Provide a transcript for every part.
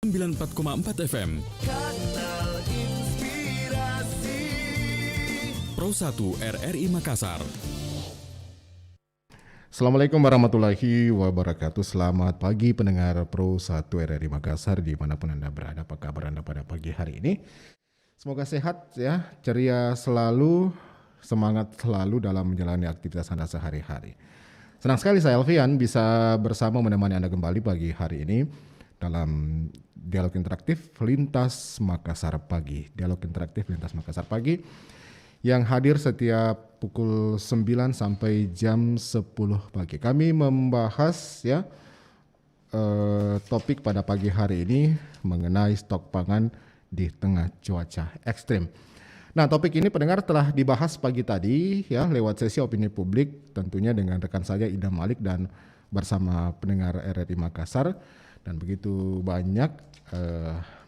94,4 FM. Kanal Inspirasi Pro 1 RRI Makassar. Assalamualaikum warahmatullahi wabarakatuh. Selamat pagi pendengar Pro 1 RRI Makassar dimanapun Anda berada. Apa kabar Anda pada pagi hari ini? Semoga sehat ya, ceria selalu, semangat selalu dalam menjalani aktivitas Anda sehari-hari. Senang sekali saya Alfian bisa bersama menemani Anda kembali pagi hari ini dalam dialog interaktif Lintas Makassar Pagi. Dialog interaktif Lintas Makassar Pagi yang hadir setiap pukul 9 sampai jam 10 pagi. Kami membahas ya topik pada pagi hari ini mengenai stok pangan di tengah cuaca ekstrim. Nah, topik ini pendengar telah dibahas pagi tadi ya lewat sesi opini publik tentunya dengan rekan saya Idam Malik dan bersama pendengar RRI Makassar. Dan begitu banyak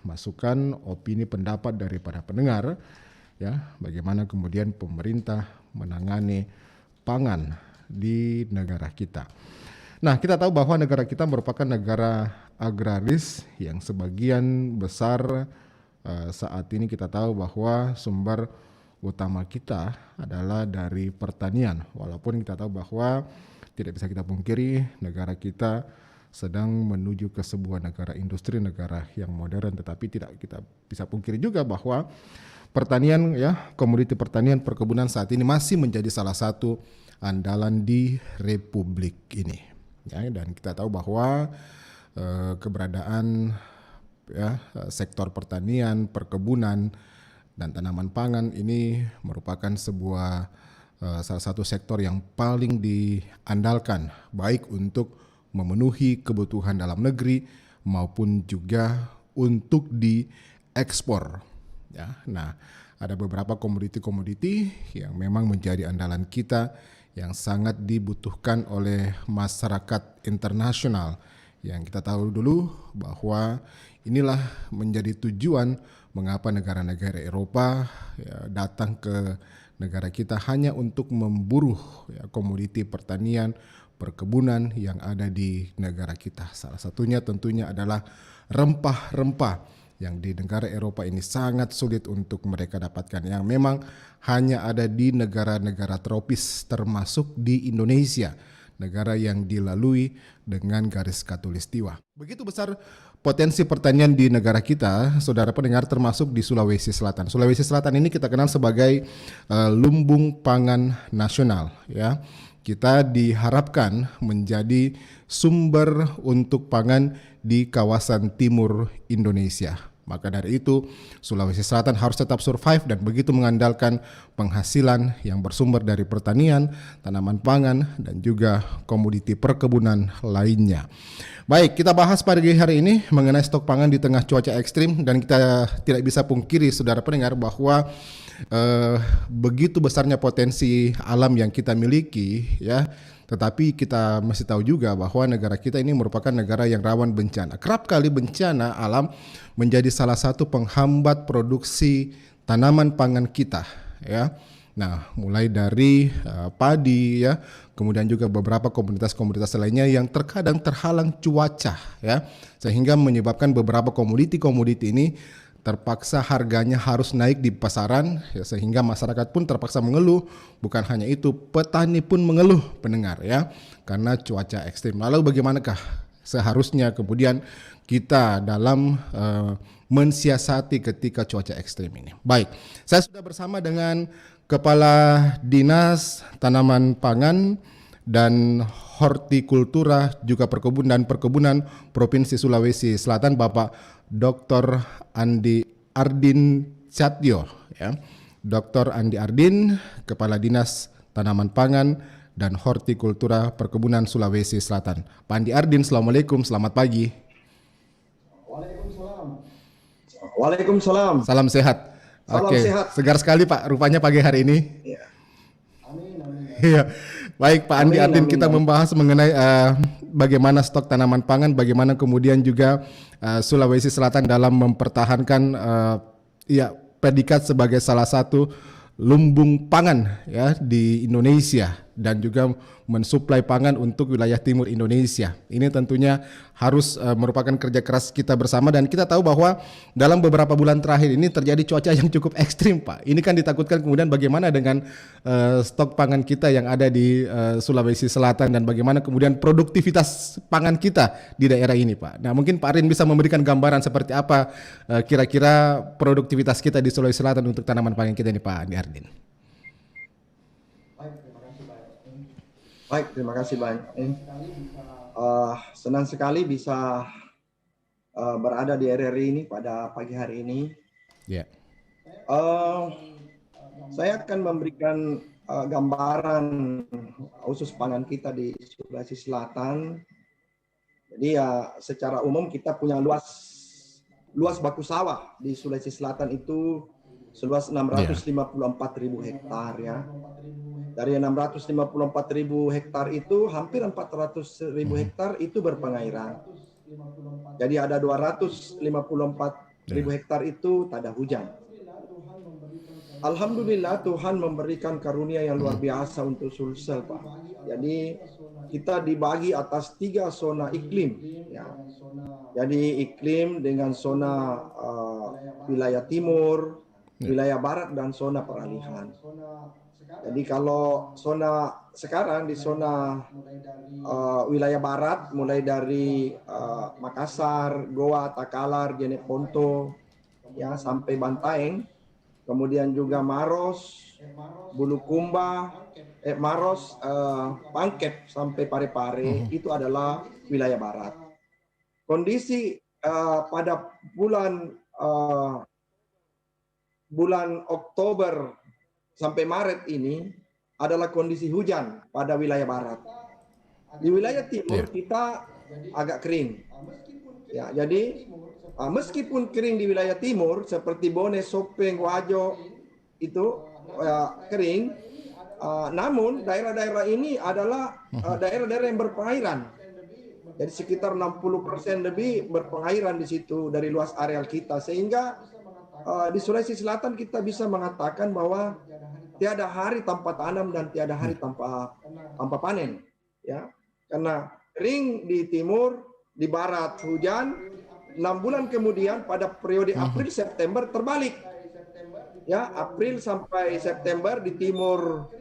masukan, opini, pendapat dari para pendengar, ya, bagaimana kemudian pemerintah menangani pangan di negara kita. Nah, kita tahu bahwa negara kita merupakan negara agraris yang sebagian besar saat ini kita tahu bahwa sumber utama kita adalah dari pertanian. Walaupun kita tahu bahwa tidak bisa kita pungkiri negara kita sedang menuju ke sebuah negara industri, negara yang modern, tetapi tidak kita bisa pungkiri juga bahwa pertanian ya, komoditi pertanian perkebunan saat ini masih menjadi salah satu andalan di Republik ini. Ya, dan kita tahu bahwa keberadaan ya sektor pertanian, perkebunan dan tanaman pangan ini merupakan sebuah salah satu sektor yang paling diandalkan baik untuk memenuhi kebutuhan dalam negeri maupun juga untuk diekspor. Ya, nah, ada beberapa komoditi-komoditi yang memang menjadi andalan kita yang sangat dibutuhkan oleh masyarakat internasional. Yang kita tahu dulu bahwa inilah menjadi tujuan mengapa negara-negara Eropa ya, datang ke negara kita hanya untuk memburu ya, komoditi pertanian, perkebunan yang ada di negara kita. Salah satunya tentunya adalah rempah-rempah yang di negara Eropa ini sangat sulit untuk mereka dapatkan, yang memang hanya ada di negara-negara tropis termasuk di Indonesia, negara yang dilalui dengan garis khatulistiwa. Begitu besar potensi pertanian di negara kita, saudara pendengar, termasuk di Sulawesi Selatan. Sulawesi Selatan ini kita kenal sebagai lumbung pangan nasional ya. Kita diharapkan menjadi sumber untuk pangan di kawasan timur Indonesia. Maka dari itu Sulawesi Selatan harus tetap survive dan begitu mengandalkan penghasilan yang bersumber dari pertanian, tanaman pangan, dan juga komoditi perkebunan lainnya. Baik, kita bahas pagi hari ini mengenai stok pangan di tengah cuaca ekstrim, dan kita tidak bisa pungkiri saudara pendengar bahwa begitu besarnya potensi alam yang kita miliki ya, tetapi kita masih tahu juga bahwa negara kita ini merupakan negara yang rawan bencana. Kerap kali bencana alam menjadi salah satu penghambat produksi tanaman pangan kita ya. Nah, mulai dari padi ya, kemudian juga beberapa komoditas-komoditas lainnya yang terkadang terhalang cuaca ya, sehingga menyebabkan beberapa komoditi ini terpaksa harganya harus naik di pasaran ya, sehingga masyarakat pun terpaksa mengeluh. Bukan hanya itu, petani pun mengeluh pendengar ya, karena cuaca ekstrim. Lalu bagaimanakah seharusnya kemudian kita dalam mensiasati ketika cuaca ekstrim ini? Baik, saya sudah bersama dengan Kepala Dinas Tanaman Pangan dan Hortikultura juga Perkebunan Provinsi Sulawesi Selatan, Bapak Dr. Andi Ardin Satyo ya. Dr. Andi Ardin, Kepala Dinas Tanaman Pangan dan Hortikultura Perkebunan Sulawesi Selatan. Pak Andi Ardin, Assalamualaikum, selamat pagi. Waalaikumsalam. Salam sehat. Salam sehat. Segar sekali Pak, rupanya pagi hari ini. Ya. Amin. Iya. Baik Pak Andi Ardin, kita membahas mengenai bagaimana stok tanaman pangan, bagaimana kemudian juga Sulawesi Selatan dalam mempertahankan predikat sebagai salah satu lumbung pangan ya di Indonesia dan juga mensuplai pangan untuk wilayah timur Indonesia. Ini tentunya harus merupakan kerja keras kita bersama, dan kita tahu bahwa dalam beberapa bulan terakhir ini terjadi cuaca yang cukup ekstrim, Pak. Ini kan ditakutkan kemudian bagaimana dengan stok pangan kita yang ada di Sulawesi Selatan, dan bagaimana kemudian produktivitas pangan kita di daerah ini, Pak. Nah, mungkin Pak Arin bisa memberikan gambaran seperti apa kira-kira produktivitas kita di Sulawesi Selatan untuk tanaman pangan kita ini, Pak Ardin. Baik, terima kasih banyak. Senang sekali bisa berada di RRI ini pada pagi hari ini. Ya. Saya akan memberikan gambaran khusus pangan kita di Sulawesi Selatan. Jadi ya secara umum kita punya luas baku sawah di Sulawesi Selatan itu seluas 654.000 hektar ya. Dari 654.000 hektar itu hampir 400.000 hektar itu berpengairan. Jadi ada 254.000 hektar itu tak ada hujan. Alhamdulillah Tuhan memberikan karunia yang luar biasa untuk Sulsel, Pak. Jadi kita dibagi atas 3 zona iklim. Ya. Jadi iklim dengan zona wilayah timur, wilayah barat, dan zona peralihan. Jadi kalau zona sekarang di zona wilayah barat mulai dari Makassar, Goa, Takalar, Jeneponto ya sampai Bantaeng, kemudian juga Maros, Bulukumba, Maros, Pangkep sampai Parepare itu adalah wilayah barat. Kondisi pada bulan Oktober sampai Maret ini adalah kondisi hujan pada wilayah barat. Di wilayah timur kita agak kering. Ya, jadi meskipun kering di wilayah timur seperti Bone, Sopeng, Wajo itu kering, namun daerah-daerah ini adalah daerah-daerah yang berpengairan. Jadi sekitar 60% lebih berpengairan di situ dari luas areal kita, sehingga di Sulawesi Selatan kita bisa mengatakan bahwa tiada hari tanpa tanam dan tiada hari tanpa panen, ya. Karena kering di timur, di barat hujan, 6 bulan kemudian pada periode April September terbalik, ya. April sampai September di timur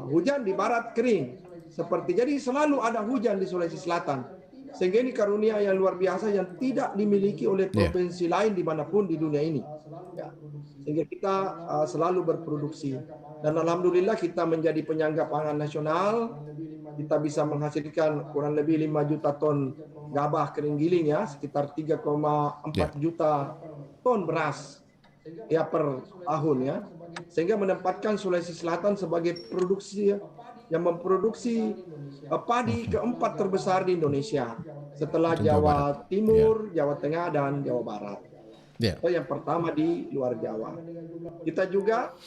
hujan, di barat kering. Seperti jadi selalu ada hujan di Sulawesi Selatan. Sehingga ini karunia yang luar biasa yang tidak dimiliki oleh provinsi lain dimanapun di dunia ini. Ya. Sehingga kita selalu berproduksi. Dan alhamdulillah kita menjadi penyangga pangan nasional. Kita bisa menghasilkan kurang lebih 5 juta ton gabah kering giling ya, sekitar 3,4 juta ton beras ya per tahun ya. Sehingga menempatkan Sulawesi Selatan sebagai produksi yang memproduksi padi keempat terbesar di Indonesia setelah Jawa Timur, Jawa Tengah, dan Jawa Barat. Itu yang pertama di luar Jawa. Kita juga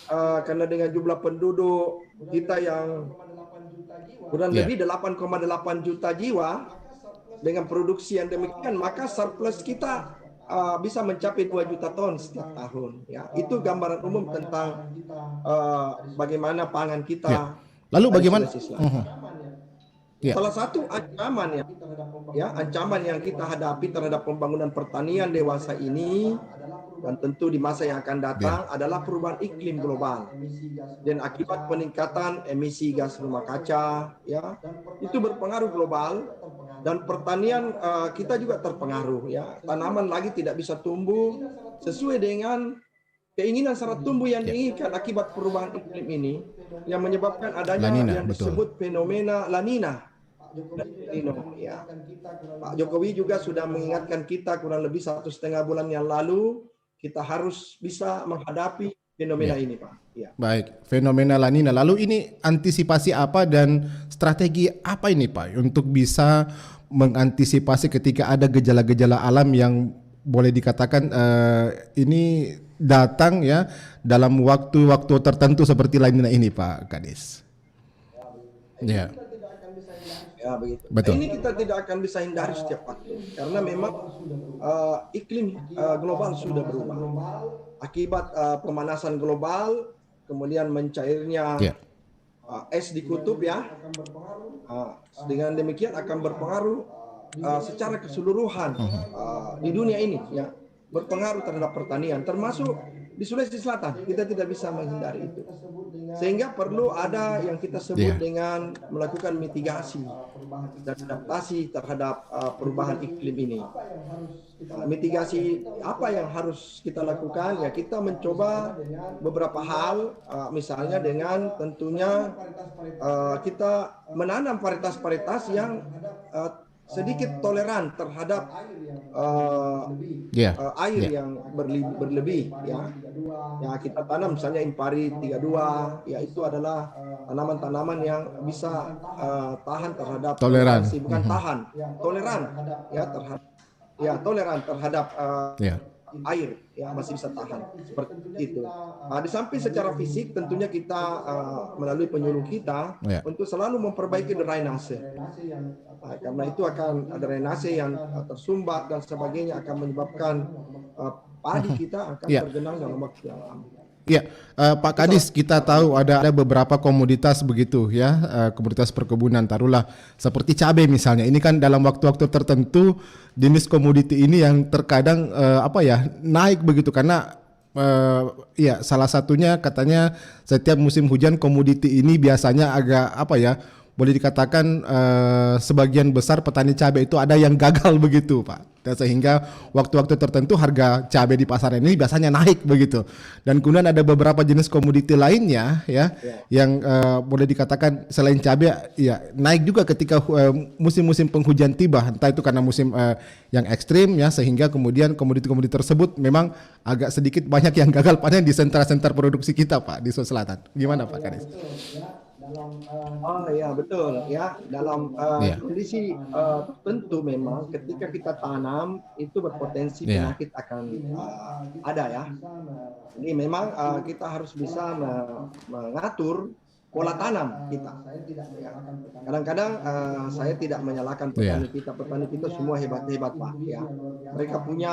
karena dengan jumlah penduduk kita yang kurang lebih 8,8 juta jiwa dengan produksi yang demikian, maka surplus kita bisa mencapai 2 juta ton setiap tahun. Ya, itu gambaran umum tentang bagaimana pangan kita. Lalu bagaimana? Salah satu ancaman ancaman yang kita hadapi terhadap pembangunan pertanian dewasa ini dan tentu di masa yang akan datang adalah perubahan iklim global dan akibat peningkatan emisi gas rumah kaca ya, itu berpengaruh global dan pertanian kita juga terpengaruh ya. Tanaman lagi tidak bisa tumbuh sesuai dengan keinginan syarat tumbuh yang diinginkan akibat perubahan iklim ini yang menyebabkan adanya yang disebut fenomena La Nina. Ya. Pak Jokowi juga sudah mengingatkan kita kurang lebih 1,5 bulan yang lalu kita harus bisa menghadapi fenomena ini, Pak. Ya. Baik, fenomena La Nina. Lalu ini antisipasi apa dan strategi apa ini, Pak, untuk bisa mengantisipasi ketika ada gejala-gejala alam yang boleh dikatakan ini datang ya dalam waktu-waktu tertentu seperti La Nina ini, Pak Kadis. Ya. Ya begitu. Betul. Ini kita tidak akan bisa hindari setiap waktu karena memang iklim global sudah berubah akibat pemanasan global, kemudian mencairnya es di kutub ya. Dengan demikian akan berpengaruh secara keseluruhan di dunia ini ya, berpengaruh terhadap pertanian, termasuk di Sulawesi Selatan. Kita tidak bisa menghindari itu. Sehingga perlu ada yang kita sebut dengan melakukan mitigasi dan adaptasi terhadap perubahan iklim ini. Mitigasi apa yang harus kita lakukan? Ya, kita mencoba beberapa hal, misalnya dengan tentunya kita menanam varietas-varietas yang sedikit toleran terhadap air yang berlebih ya. Ya, kita tanam misalnya Impari 32, ya itu adalah tanaman-tanaman yang bisa tahan terhadap toleran, bukan tahan, toleran ya toleran terhadap air ya, masih bisa tahan seperti itu. Di samping secara fisik tentunya kita melalui penyuluh kita untuk selalu memperbaiki drainase. Karena itu akan ada drainase yang tersumbat dan sebagainya akan menyebabkan padi kita akan tergenang dalam waktu yang lama. Ya, Pak Kadis, kita tahu ada beberapa komoditas begitu ya, komoditas perkebunan, taruhlah seperti cabai misalnya. Ini kan dalam waktu-waktu tertentu jenis komoditi ini yang terkadang naik begitu karena ya salah satunya katanya setiap musim hujan komoditi ini biasanya agak boleh dikatakan sebagian besar petani cabai itu ada yang gagal begitu, Pak. Dan sehingga waktu-waktu tertentu harga cabai di pasaran ini biasanya naik begitu. Dan kemudian ada beberapa jenis komoditi lainnya yang boleh dikatakan selain cabai ya naik juga ketika musim-musim penghujan tiba. Entah itu karena musim yang ekstrim ya, sehingga kemudian komoditi-komoditi tersebut memang agak sedikit banyak yang gagal panen di sentra-sentra produksi kita, Pak, di Sulawesi Selatan. Gimana, Pak Kadis? Oh ya, betul ya, dalam kondisi tertentu memang ketika kita tanam itu berpotensi penyakit akan ada ya. Jadi memang kita harus bisa mengatur pola tanam kita. Kadang-kadang saya tidak menyalahkan petani kita semua hebat-hebat, Pak ya. Mereka punya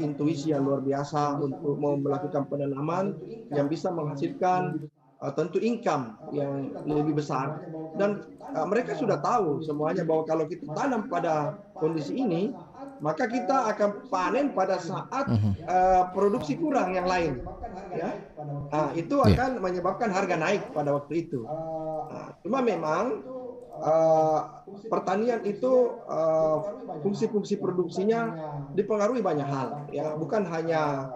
intuisi yang luar biasa untuk mau melakukan penanaman yang bisa menghasilkan tentu income yang lebih besar, dan mereka sudah tahu semuanya bahwa kalau kita tanam pada kondisi ini maka kita akan panen pada saat produksi kurang yang lain ya. Itu akan menyebabkan harga naik pada waktu itu. Cuma memang pertanian itu fungsi-fungsi produksinya dipengaruhi banyak hal ya, bukan hanya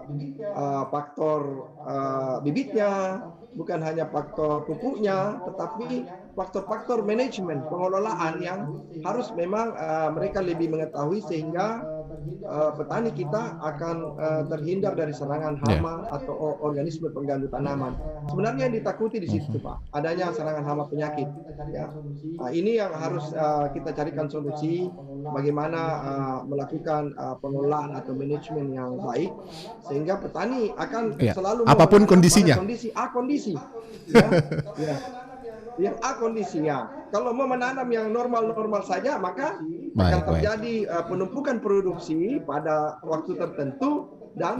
faktor bibitnya, bukan hanya faktor pupuknya, tetapi faktor-faktor manajemen pengelolaan yang harus memang mereka lebih mengetahui sehingga petani kita akan terhindar dari serangan hama atau organisme pengganggu tanaman. Sebenarnya yang ditakuti di situ, Pak, adanya serangan hama penyakit. Ya. Ini yang harus kita carikan solusi bagaimana melakukan pengelolaan atau manajemen yang baik sehingga petani akan selalu apapun kondisinya. Kondisi. Ya. Yang kondisi ya. Kalau mau menanam yang normal-normal saja maka akan terjadi penumpukan produksi pada waktu tertentu dan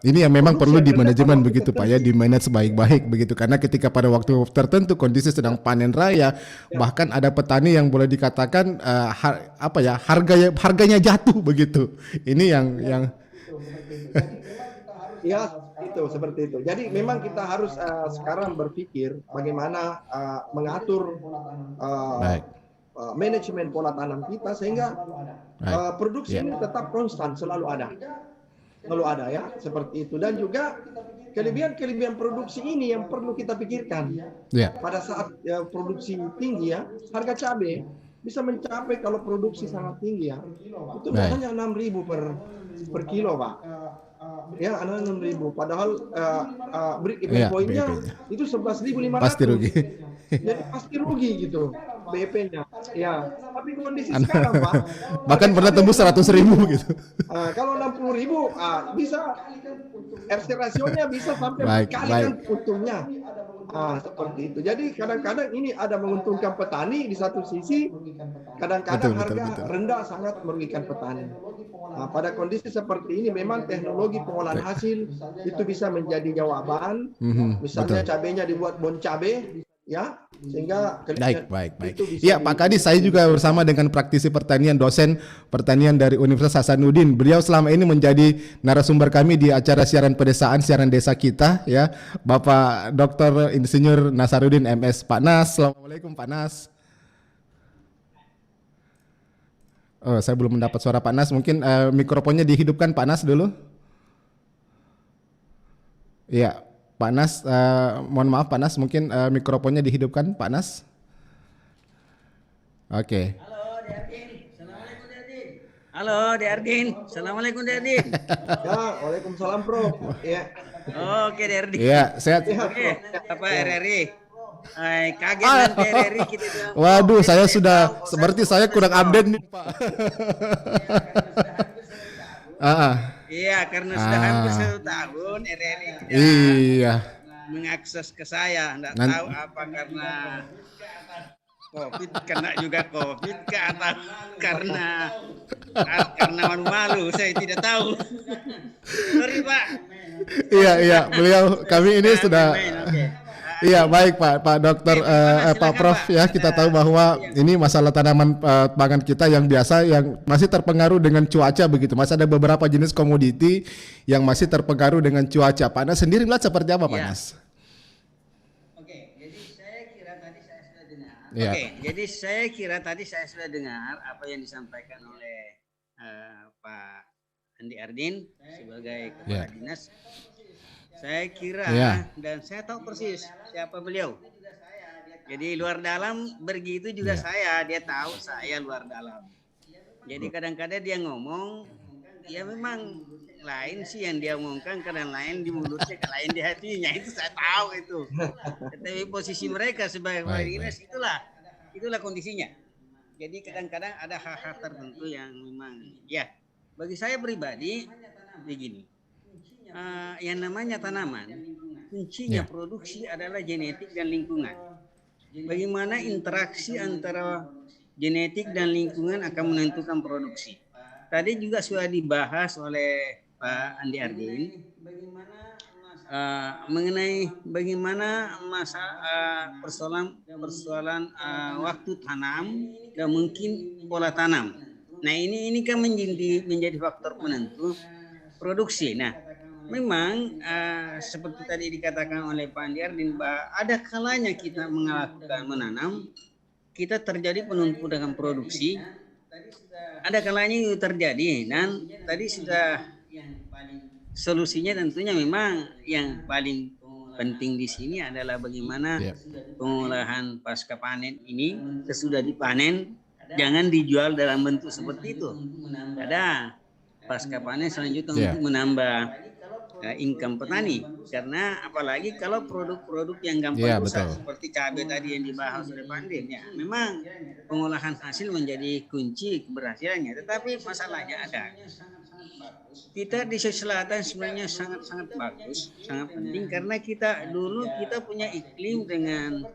ini yang memang perlu di manajemen begitu, Pak ya, di manage baik-baik begitu, karena ketika pada waktu tertentu kondisi sedang panen raya bahkan ada petani yang boleh dikatakan harganya jatuh begitu. Ini yang ya itu seperti itu. Jadi memang kita harus sekarang berpikir bagaimana mengatur manajemen pola tanam kita sehingga produksi ini tetap konstan, selalu ada ya, seperti itu. Dan juga kelebihan produksi ini yang perlu kita pikirkan pada saat produksi tinggi ya, harga cabai bisa mencapai kalau produksi sangat tinggi ya, itu biasanya 6.000 per kilo, Pak. Ya, 6.000. Padahal break-even point-nya itu 11.500. Pasti rugi. Jadi pasti rugi gitu BP-nya. Ya, tapi kondisi sekarang, Pak, bahkan pernah tembus 100.000 gitu. Kalau 60.000 bisa RC rasionya bisa sampai berkali untungnya. Seperti itu. Jadi kadang-kadang ini ada menguntungkan petani di satu sisi, kadang-kadang harga rendah sangat merugikan petani. Pada kondisi seperti ini memang teknologi pengolahan hasil itu bisa menjadi jawaban. Misalnya cabenya dibuat bon cabai ya, sehingga Baik. itu bisa Iya, Pak Kadis, saya juga bersama dengan praktisi pertanian, dosen pertanian dari Universitas Hasanuddin. Beliau selama ini menjadi narasumber kami di acara siaran pedesaan, siaran desa kita, ya, Bapak Dr. Insinyur Nasaruddin MS. Pak Nas, Assalamualaikum Pak Nas. Oh, saya belum mendapat suara Pak Nas. Mungkin mikrofonnya dihidupkan Pak Nas dulu. Iya, Pak Nas, mohon maaf Pak Nas, mungkin mikrofonnya dihidupkan Pak Nas. Oke. Halo, Derdin. Assalamualaikum, Derdin. Halo, Derdin. Assalamualaikum, Derdin. Ya, waalaikumsalam Prof. Ya. Oke, Derdin. Iya, sehat. Oke, apa RRI? Kaget nanti RRI kita bilang. Waduh, saya sudah seperti saya kurang update nih, Pak. Iya, karena sudah hampir 1 tahun RRI tidak Iya. mengakses ke saya. Nggak tahu apa karena COVID, kena juga COVID ke atau karena malu-malu, saya tidak tahu. Sorry Pak. Iya, kami ini sudah. Oke. Iya, baik Pak Dokter, Pak Prof, ya, kita tahu bahwa ini masalah tanaman pangan kita yang biasa yang masih terpengaruh dengan cuaca begitu. Masih ada beberapa jenis komoditi yang masih terpengaruh dengan cuaca. Pak Nas sendiri melihat seperti apa, Pak Nas? Oke, jadi saya kira tadi saya sudah dengar. Iya. Oke, jadi saya kira tadi saya sudah dengar apa yang disampaikan oleh Pak Andi Ardin sebagai kepala dinas. Saya kira dan saya tahu persis siapa beliau. Jadi luar dalam begitu juga saya, dia tahu saya luar dalam. Jadi kadang-kadang dia ngomong, ya memang lain sih yang dia omongkan, kadang lain di mulutnya, lain di hatinya. Itu saya tahu itu. Tapi posisi mereka sebagai kepala dinas itulah kondisinya. Jadi kadang-kadang ada hal-hal tertentu yang memang ya bagi saya pribadi begini. Yang namanya tanaman, kuncinya produksi adalah genetik dan lingkungan. Bagaimana interaksi antara genetik dan lingkungan akan menentukan produksi. Tadi juga sudah dibahas oleh Pak Andi Ardin mengenai bagaimana persoalan waktu tanam dan mungkin pola tanam. Nah ini kan menjadi faktor penentu produksi. Nah memang seperti tadi dikatakan oleh Pak Andi Ardin bahwa ada kalanya kita menanam, kita terjadi penumpukan produksi, ada kalanya itu terjadi, dan tadi sudah solusinya tentunya memang yang paling penting di sini adalah bagaimana pengolahan pasca panen ini sesudah dipanen jangan dijual dalam bentuk seperti itu. Ada pasca panen selanjutnya untuk menambah income petani, karena apalagi kalau produk-produk yang gampang rusak seperti cabai tadi yang dibahas oleh Pak Andin, ya memang pengolahan hasil menjadi kunci keberhasilannya. Tetapi masalahnya ada, kita di Sulawesi Selatan sebenarnya sangat-sangat bagus, sangat penting karena kita punya iklim dengan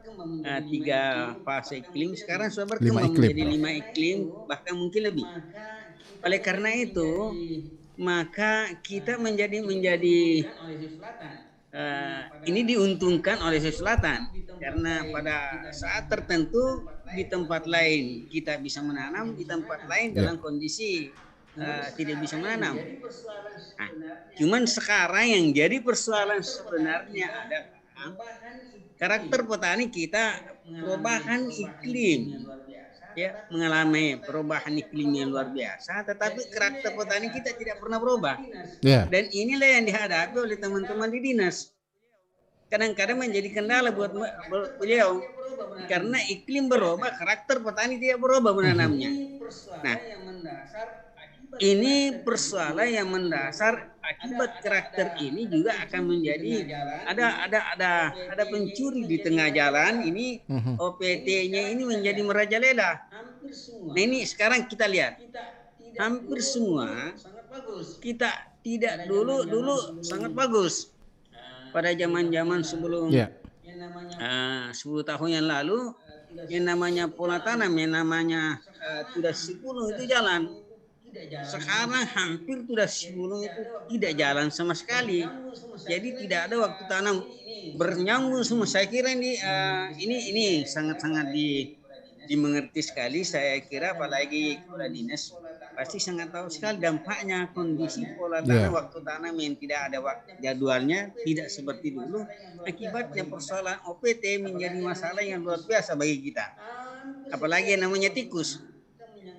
3 fase iklim, sekarang sudah berkembang menjadi 5 iklim, bahkan mungkin lebih. Oleh karena itu maka kita menjadi ini diuntungkan oleh Sulawesi Selatan karena pada saat tertentu di tempat lain kita bisa menanam, di tempat lain dalam kondisi tidak bisa menanam. Nah, cuman sekarang yang jadi persoalan sebenarnya adalah karakter petani kita perubahan iklim. Ya, mengalami perubahan iklim yang luar biasa, tetapi karakter petani kita tidak pernah berubah. Dan inilah yang dihadapi oleh teman-teman di dinas. Kadang-kadang menjadi kendala buat beliau karena iklim berubah, karakter petani tidak berubah menanamnya. Nah, ini persoalan yang mendasar. Akibat karakter ini juga akan menjadi ada pencuri di tengah jalan. Ini OPT-nya ini menjadi merajalela. Nah ini sekarang kita lihat hampir semua kita tidak dulu sangat bagus pada zaman sebelum 10 tahun yang lalu, yang namanya pola tanam, yang namanya sudah 10 itu jalan. Sekarang hampir sudah 10 itu tidak jalan sama sekali. Jadi tidak ada waktu tanam bernyambung semua. Saya kira ini sangat-sangat dimengerti sekali. Saya kira apalagi kepala dinas pasti sangat tahu sekali dampaknya kondisi pola tanam waktu tanam yang tidak ada jadwalnya, tidak seperti dulu. Akibatnya persoalan OPT menjadi masalah yang luar biasa bagi kita. Apalagi yang namanya tikus.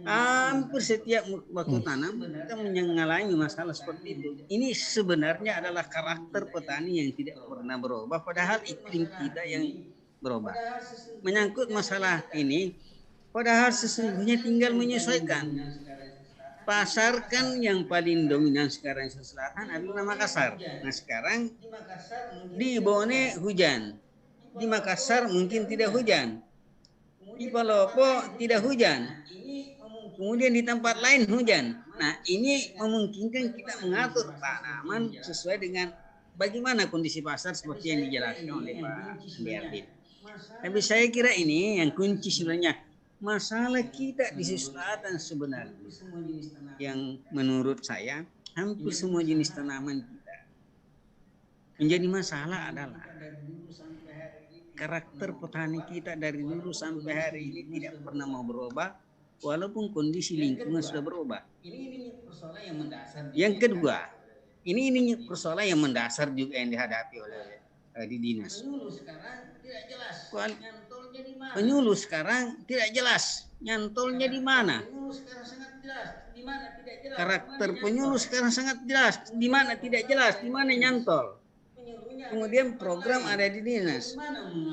Hampir setiap waktu tanam kita mengalami masalah seperti itu. Ini sebenarnya adalah karakter petani yang tidak pernah berubah, padahal iklim kita yang berubah. Menyangkut masalah ini, padahal sesungguhnya tinggal menyesuaikan. Pasar kan yang paling dominan sekarang di selatan adalah Makassar. Nah sekarang di Bone hujan, di Makassar mungkin tidak hujan, di Palopo tidak hujan, kemudian di tempat lain hujan. Nah ini memungkinkan kita mengatur tanaman sesuai dengan bagaimana kondisi pasar seperti yang dijelaskan oleh Pak Andi. Tapi saya kira ini yang kunci sebenarnya. Masalah kita di selatan sebenarnya yang menurut saya hampir semua jenis tanaman kita menjadi masalah adalah karakter petani kita dari dulu sampai hari ini tidak pernah mau berubah walaupun kondisi lingkungan sudah berubah. Yang kedua, ini persoalan yang mendasar juga yang dihadapi oleh di dinas. Penyuluh sekarang tidak jelas nyantolnya di mana. Karakter penyuluh sekarang sangat jelas di mana tidak jelas, di mana nyantol. Kemudian program ada di dinas,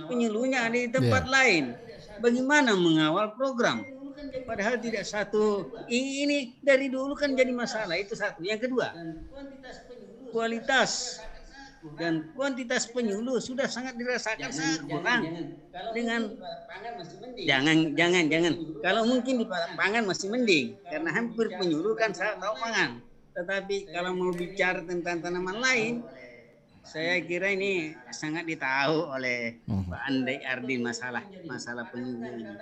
penyuluhnya ada di tempat lain. Bagaimana mengawal program? Padahal tidak satu. Ini dari dulu kan jadi masalah, itu satu. Yang kedua, kualitas dan kuantitas penyuluh sudah sangat dirasakan sangat kurang. Dengan jangan kalau mungkin di pangan masih mending karena hampir penyuluh kan saya tahu pangan, tetapi kalau mau bicara tentang tanaman lain saya kira ini sangat ditahu oleh Pak Andi Ardin masalah penyuluh ini.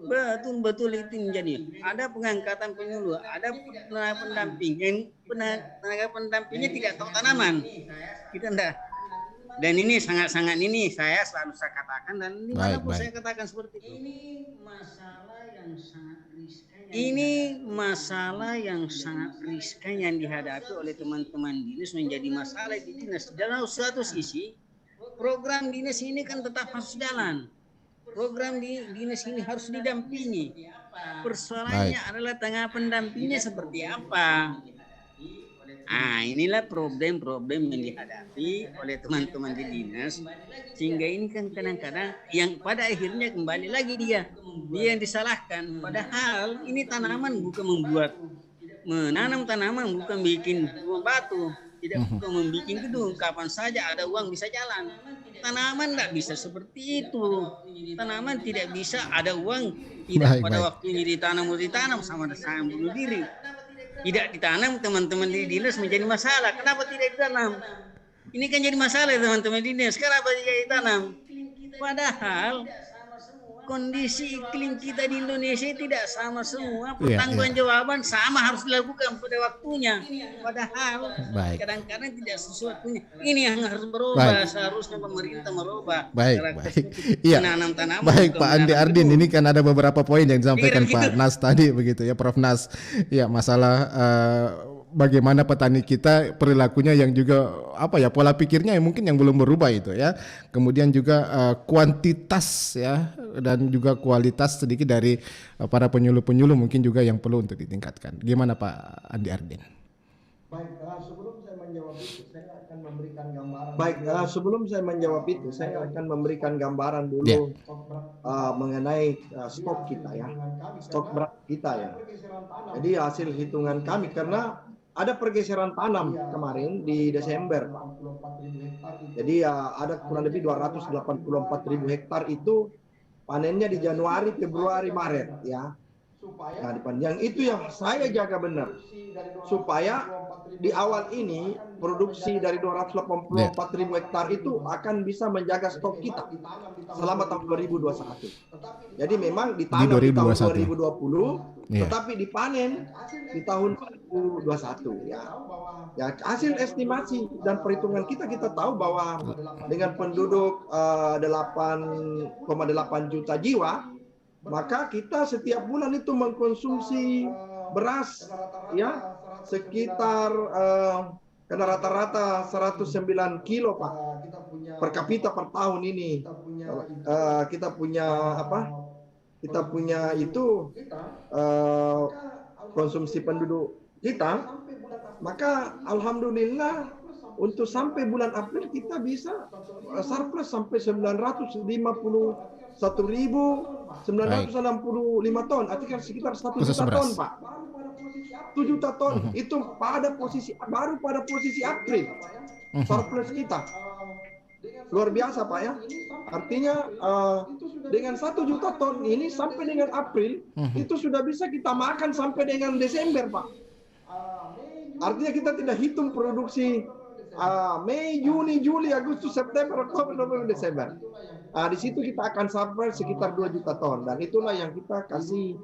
Betul itu menjadi ada pengangkatan penyuluh, ada tenaga pendamping, tenaga pendampingnya tidak tahu tanaman, kita enggak. Dan ini sangat-sangat ini saya selalu saya katakan dan dimanapun saya katakan seperti itu. Ini masalah yang sangat riskan yang dihadapi oleh teman-teman dinas menjadi masalah di dinas. Dalam satu sisi program dinas ini kan tetap harus jalan. Program di dinas ini harus didampingi. Persoalannya adalah tengah pendampingnya seperti apa. Inilah problem-problem yang dihadapi oleh teman-teman di dinas. Sehingga ini kan kadang-kadang yang pada akhirnya kembali lagi dia yang disalahkan. Padahal ini tanaman bukan menanam tanaman bukan bikin rumah batu. Tidak bukan membuat gedung, kapan saja ada uang bisa jalan. Tanaman tidak bisa seperti itu. Tanaman tidak bisa ada uang, tidak pada waktunya ditanam sama bunuh diri. Tidak ditanam teman-teman di dinas menjadi masalah. Kenapa tidak ditanam? Ini kan jadi masalah teman-teman di dinas. Kenapa tidak ditanam? Padahal kondisi iklim kita di Indonesia tidak sama semua. Pertanggungjawaban sama harus dilakukan pada waktunya. Padahal kadang-kadang tidak sesuatunya. Ini yang harus berubah. Seharusnya pemerintah merubah. Menanam tanaman. Baik Pak Andi Ardin, ini kan ada beberapa poin yang disampaikan Pak Nas tadi begitu ya, Prof Nas. Ya masalah bagaimana petani kita perilakunya yang juga pola pikirnya yang mungkin yang belum berubah itu ya. Kemudian juga kuantitas ya dan juga kualitas sedikit dari para penyuluh-penyuluh mungkin juga yang perlu untuk ditingkatkan. Gimana Pak Andi Ardin? Baik, sebelum saya menjawab itu saya akan memberikan gambaran. Sebelum saya menjawab itu saya akan memberikan gambaran dulu mengenai stok kita ya. Stok beras kita ya. Jadi hasil hitungan kami karena ada pergeseran tanam kemarin di Desember. Jadi ada kurang lebih 284.000 hektar itu panennya di Januari, Februari, Maret ya. Nah, yang itu yang saya jaga benar supaya di awal ini produksi dari 284.000 hektar itu akan bisa menjaga stok kita selama tahun 2021. Jadi memang ditanam di tahun 2020, tetapi dipanen di tahun 2021 ya. Ya, hasil estimasi dan perhitungan kita tahu bahwa dengan penduduk 8,8 juta jiwa, maka kita setiap bulan itu mengkonsumsi beras ya sekitar karena rata-rata 109 kilo Pak per kapita per tahun ini. Kita punya kita punya itu konsumsi penduduk kita, maka alhamdulillah untuk sampai bulan April kita bisa surplus sampai 991.965 ton, artinya sekitar 1 juta ton Pak. 1 juta ton itu pada posisi April surplus kita. Luar biasa Pak ya. Artinya dengan 1 juta ton ini sampai dengan April itu sudah bisa kita makan sampai dengan Desember Pak. Artinya kita tidak hitung produksi Mei, Juni, Juli, Agustus, September, Oktober, November, Desember. Di situ kita akan sampai sekitar 2 juta ton dan itulah yang kita kasih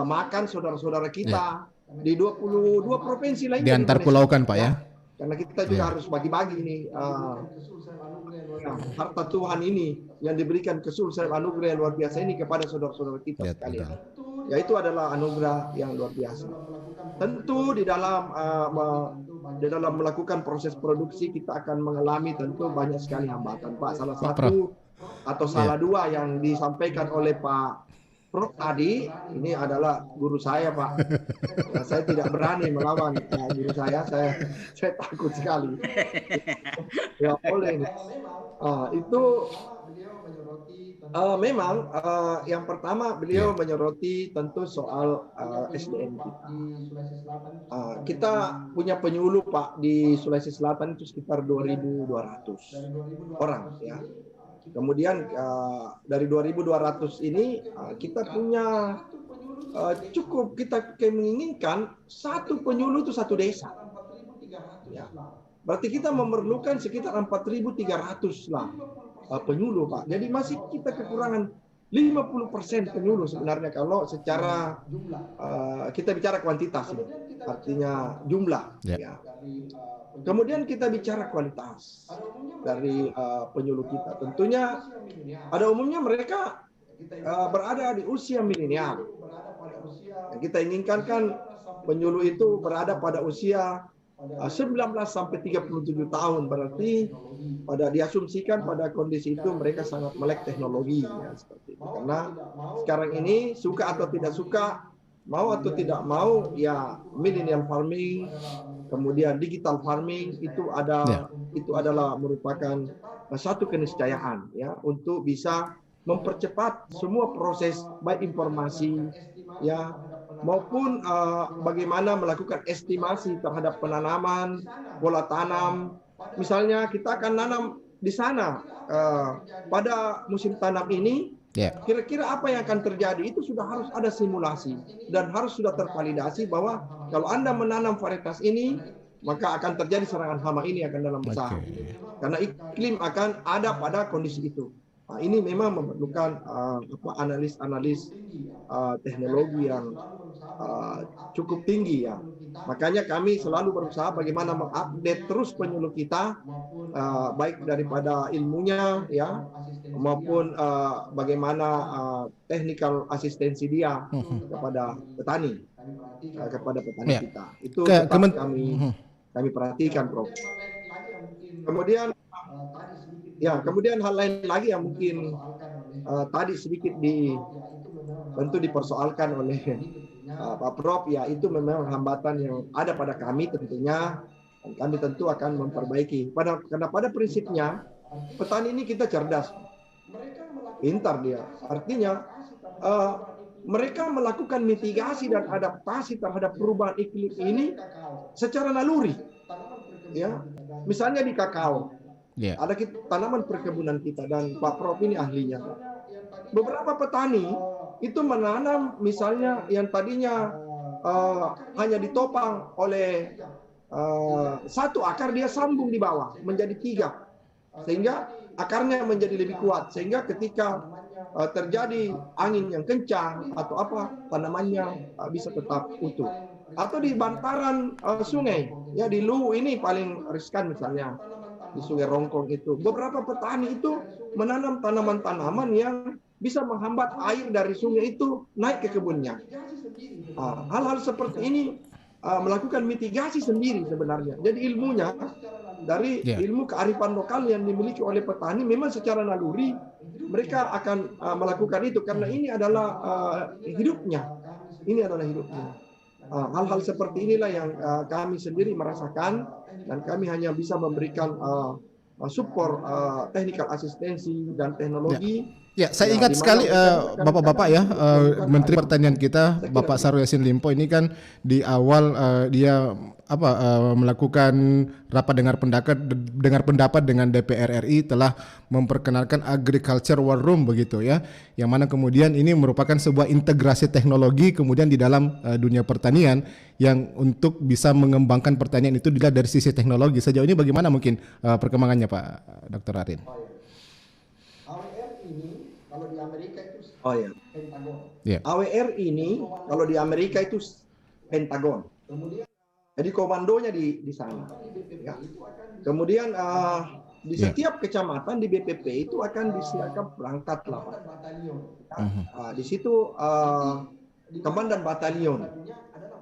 makan saudara-saudara kita di 22 provinsi lainnya. Di antar pulau kan Pak ya? Karena kita juga harus bagi-bagi nih harta Tuhan ini yang diberikan kesultanan anugerah yang luar biasa ini kepada saudara-saudara kita sekalian. Ya itu adalah anugerah yang luar biasa. Tentu di dalam melakukan proses produksi kita akan mengalami tentu banyak sekali hambatan Pak. Salah satu atau salah dua yang disampaikan oleh Pak Prof tadi ini adalah guru saya Pak. Nah, saya tidak berani melawan guru saya takut sekali. Ya boleh. Itu memang yang pertama beliau menyoroti tentu soal SDM kita. Kita punya penyuluh Pak di Sulawesi Selatan itu sekitar 2.200 orang ya. Kemudian dari 2.200 ini kita punya cukup kita menginginkan satu penyuluh itu satu desa. Ya. Berarti kita memerlukan sekitar 4.300 lah penyuluh Pak. Jadi masih kita kekurangan 50% penyuluh sebenarnya kalau secara kita bicara kuantitas ini. Artinya jumlah. Ya. Kemudian kita bicara kualitas dari penyuluh kita. Tentunya pada umumnya mereka berada di usia milenial. Yang kita inginkan kan penyuluh itu berada pada usia 19 sampai 37 tahun, berarti pada diasumsikan pada kondisi itu mereka sangat melek teknologi ya, seperti itu. Karena sekarang ini suka atau tidak suka, mau atau tidak mau ya millennial farming, kemudian digital farming itu adalah merupakan satu keniscayaan ya untuk bisa mempercepat semua proses baik informasi ya maupun bagaimana melakukan estimasi terhadap penanaman, pola tanam. Misalnya kita akan nanam di sana pada musim tanam ini, kira-kira apa yang akan terjadi itu sudah harus ada simulasi dan harus sudah tervalidasi bahwa kalau Anda menanam varietas ini maka akan terjadi serangan hama ini akan dalam besar. Karena iklim akan ada pada kondisi itu. Nah, ini memang memerlukan analis teknologi yang cukup tinggi ya. Makanya kami selalu berusaha bagaimana mengupdate terus penyuluh kita baik daripada ilmunya ya maupun bagaimana technical asistensi dia kepada petani kita. Itu kami perhatikan Prof. Kemudian hal lain lagi yang mungkin tadi sedikit tentu dipersoalkan oleh Pak Prof, ya itu memang hambatan yang ada pada kami tentunya, dan kami tentu akan memperbaiki. Karena pada prinsipnya petani ini kita cerdas, pintar dia. Artinya mereka melakukan mitigasi dan adaptasi terhadap perubahan iklim ini secara naluri. Ya, misalnya di kakao, ada tanaman perkebunan kita dan Pak Prof ini ahlinya. Beberapa petani itu menanam misalnya yang tadinya hanya ditopang oleh satu akar dia sambung di bawah menjadi 3, sehingga akarnya menjadi lebih kuat, sehingga ketika terjadi angin yang kencang atau apa, tanamannya bisa tetap utuh. Atau di bantaran sungai, ya di Luwu ini paling riskan misalnya di Sungai Rongkong itu, beberapa petani itu menanam tanaman-tanaman yang bisa menghambat air dari sungai itu naik ke kebunnya. Hal-hal seperti ini melakukan mitigasi sendiri sebenarnya. Jadi ilmunya dari ilmu kearifan lokal yang dimiliki oleh petani, memang secara naluri mereka akan melakukan itu karena ini adalah hidupnya. Ini adalah hidupnya. Hal-hal seperti inilah yang kami sendiri merasakan, dan kami hanya bisa memberikan support technical asistensi dan teknologi. Ya, saya ingat sekali Bapak-bapak ya, Menteri Pertanian kita Bapak Syahrul Yassin Limpo ini kan di awal dia melakukan rapat dengar pendapat dengan DPR RI, telah memperkenalkan Agriculture War Room begitu ya, yang mana kemudian ini merupakan sebuah integrasi teknologi kemudian di dalam dunia pertanian yang untuk bisa mengembangkan pertanian itu dilihat dari sisi teknologi. Sejauh ini bagaimana mungkin perkembangannya Pak Dr. Arin? Kalau di Amerika itu Pentagon. Yeah. AWR ini kalau di Amerika itu Pentagon. Jadi komandonya di sana. Ya. Kemudian di setiap kecamatan di BPP itu akan disiapkan perangkat 8. Di situ komandan batalion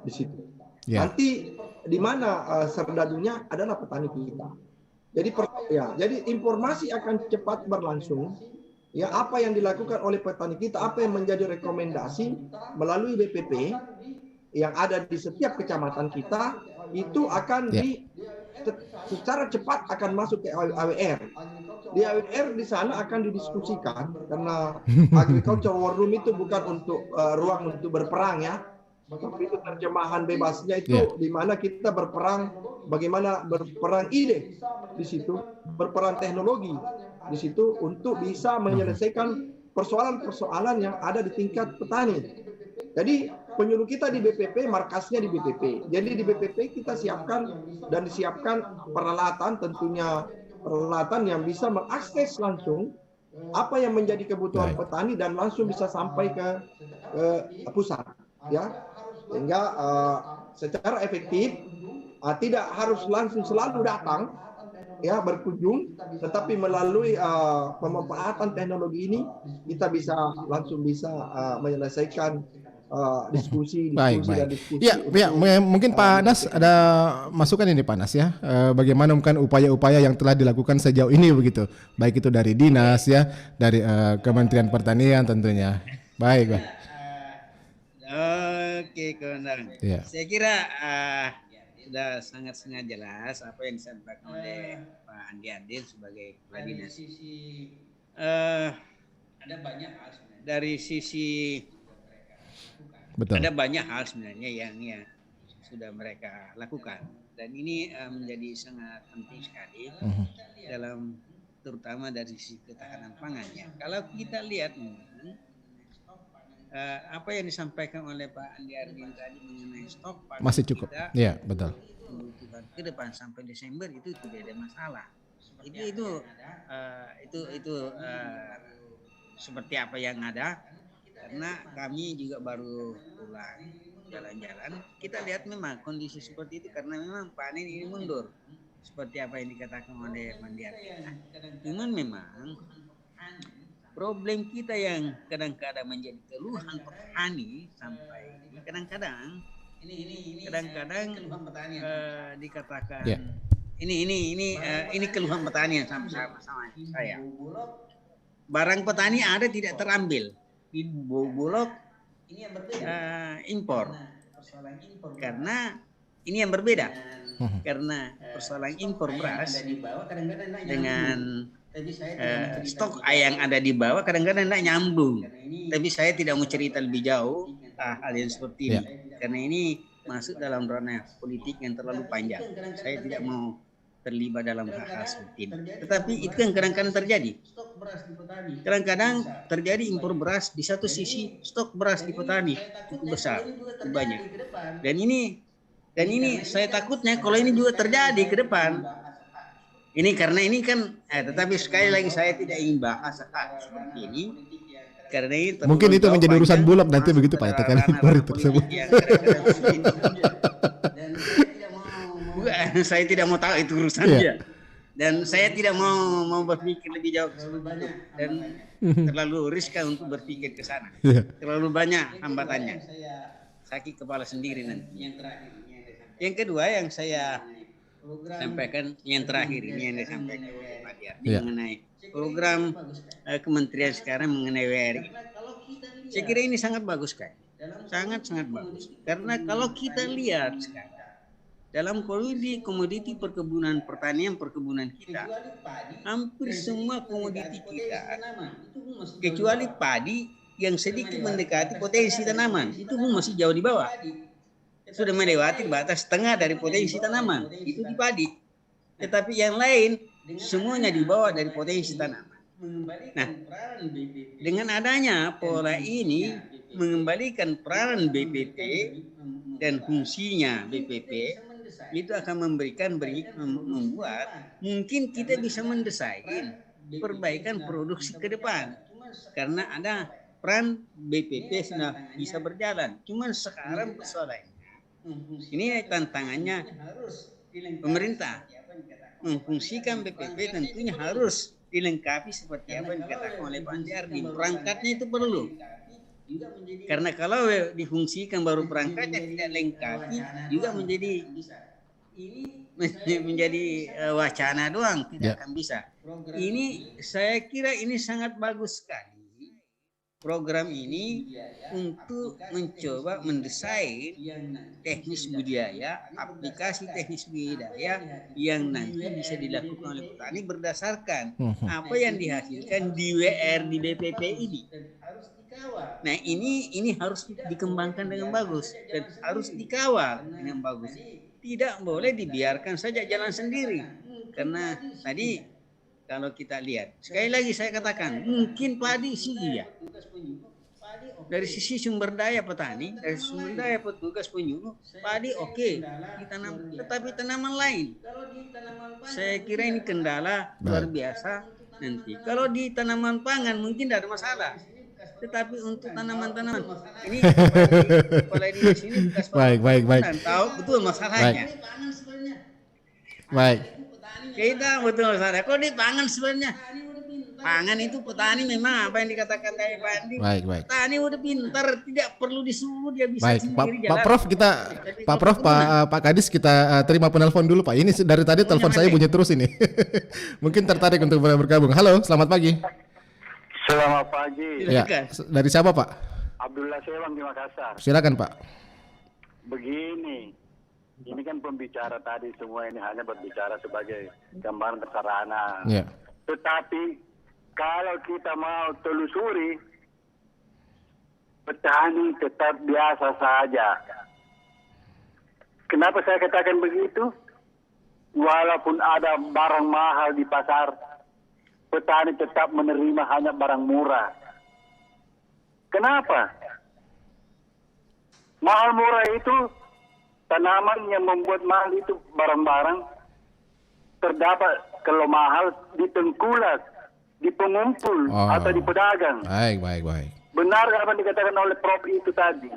di situ. Yeah. Nanti di mana serdadunya adalah petani kita. Jadi informasi akan cepat berlangsung. Ya, apa yang dilakukan oleh petani kita, apa yang menjadi rekomendasi melalui BPP yang ada di setiap kecamatan kita, itu akan secara cepat akan masuk ke AWR. Di AWR di sana akan didiskusikan, karena Agriculture War Room itu bukan untuk ruang untuk berperang ya, tapi itu terjemahan bebasnya itu di mana kita berperang, bagaimana berperang ide di situ, berperang teknologi di situ untuk bisa menyelesaikan persoalan-persoalan yang ada di tingkat petani. Jadi penyuluh kita di BPP, markasnya di BPP. Jadi di BPP kita disiapkan peralatan, tentunya peralatan yang bisa mengakses langsung apa yang menjadi kebutuhan petani dan langsung bisa sampai ke pusat, ya. Sehingga secara efektif tidak harus langsung selalu datang ya berkunjung, tetapi melalui pemanfaatan teknologi ini kita bisa langsung menyelesaikan diskusi dan diskusi. Ya, mungkin Pak Anas ada masukan ini Pak Anas ya, bagaimana mungkin upaya-upaya yang telah dilakukan sejauh ini begitu, baik itu dari dinas ya, dari Kementerian Pertanian tentunya. Baik, Pak. Oke, Komandan. Ya. Saya kira sudah sangat jelas apa yang disampaikan oleh Pak Andi Adil sebagai kepala dinas. Ada banyak hal sebenarnya. Dari sisi ada banyak hal sebenarnya yang sudah mereka lakukan, dan ini menjadi sangat penting sekali dalam terutama dari sisi ketahanan pangannya. Kalau kita lihat apa yang disampaikan oleh Pak Andi Arjin tadi mengenai stok pangan masih cukup. Iya, betul. Kebutuhan ke depan sampai Desember itu tidak ada masalah. Itu seperti apa yang ada, karena kami juga baru pulang jalan-jalan. Kita lihat memang kondisi seperti itu karena memang panen ini mundur seperti apa yang dikatakan oleh Andi Arjin. Cuman memang problem kita yang kadang-kadang menjadi keluhan petani sampai kadang-kadang keluhan petani dikatakan ini keluhan petani yang sama saya. Barang petani ada tidak terambil di Bulog impor karena ini yang berbeda karena persoalan impor beras dengan stok yang ada di bawah kadang-kadang tidak nyambung. Tapi saya tidak mau cerita lebih jauh hal yang seperti ini karena ini masuk dalam ranah politik yang terlalu panjang. Saya tidak mau terlibat dalam hal seperti ini. Tetapi itu kan kadang-kadang terjadi. Kadang-kadang terjadi impor beras, di satu sisi stok beras di petani cukup besar, cukup banyak. Dan ini Dan ini saya takutnya kalau ini juga terjadi ke depan. Ini karena ini kan, tetapi sekali lagi saya tidak ingin bahas hal seperti ini. Karena ini Mungkin itu menjadi urusan Bulog nanti begitu Pak, tekan impor tersebut. Bukan, saya tidak mau tahu itu urusannya. Dan saya tidak mau berpikir lebih jauh ke sana. Dan terlalu riskan untuk berpikir ke sana. Terlalu banyak hambatannya. Sakit kepala sendiri nanti. Yang kedua yang saya sampaikan, yang terakhir ini yang disampaikan oleh Pak Diardi mengenai program kementerian sekarang mengenai WRI. Saya kira ini sangat bagus kan, sangat bagus. Karena kalau kita lihat sekarang dalam komoditi perkebunan pertanian perkebunan kita, hampir semua komoditi kita kecuali padi yang sedikit mendekati potensi tanaman itu pun masih jauh di bawah. Sudah melewati batas setengah dari potensi tanaman, itu di padi. Tetapi yang lain semuanya di bawah dari potensi tanaman. Nah, dengan adanya pola ini mengembalikan peran BPP dan fungsinya BPP itu akan membuat mungkin kita bisa mendesain perbaikan produksi ke depan karena ada peran BPP sudah bisa berjalan. Cuman sekarang persoalannya ini tantangannya pemerintah memfungsikan BPP tentunya harus dilengkapi seperti apa yang dikatakan oleh Pak Diardi. Perangkatnya itu perlu. Karena kalau difungsikan baru perangkatnya tidak lengkapi juga menjadi wacana doang, tidak akan bisa. Ini saya kira ini sangat bagus sekali. Program ini untuk mencoba mendesain teknis budidaya, aplikasi teknis budidaya yang nanti bisa dilakukan oleh petani berdasarkan apa yang dihasilkan di WR di BPP ini. Nah ini harus dikembangkan dengan bagus dan harus dikawal dengan bagus. Tidak boleh dibiarkan saja jalan sendiri. Karena tadi kalau kita lihat, sekali lagi saya katakan, mungkin padi sih iya. Dari sisi sumber daya petani, dari sumber daya petugas penyuluh, padi oke, ditanam, tetapi tanaman lain. Saya kira ini kendala luar biasa nanti. Kalau di tanaman pangan mungkin tidak ada masalah. Tetapi untuk tanaman-tanaman ini kepala di sini bekas baik. Tahu betul masalahnya. Baik. Kita betul masalah. Kalau di pangan sebenarnya pangan itu petani memang apa yang dikatakan dari Pak Andi. Baik. Petani udah pintar, tidak perlu disuruh, dia bisa Baik, sendiri jalan. Pak Prof, Pak Kadis kita terima penelpon dulu Pak. Ini dari tadi telepon saya bunyi terus ini. Mungkin tertarik untuk bergabung. Halo, selamat pagi. Selamat pagi. Ya, dari siapa Pak? Abdullah Sewang di Makassar. Silakan Pak. Begini, ini kan pembicara tadi semua ini hanya berbicara sebagai gambaran sarana. Ya. Tetapi kalau kita mau telusuri, petani tetap biasa saja. Kenapa saya katakan begitu? Walaupun ada barang mahal di pasar, petani tetap menerima hanya barang murah. Kenapa? Mahal murah itu tanaman yang membuat mahal itu barang-barang terdapat kalau mahal di tengkulak, di pengumpul atau di pedagang. Baik. Benar apa yang dikatakan oleh Prof itu tadi?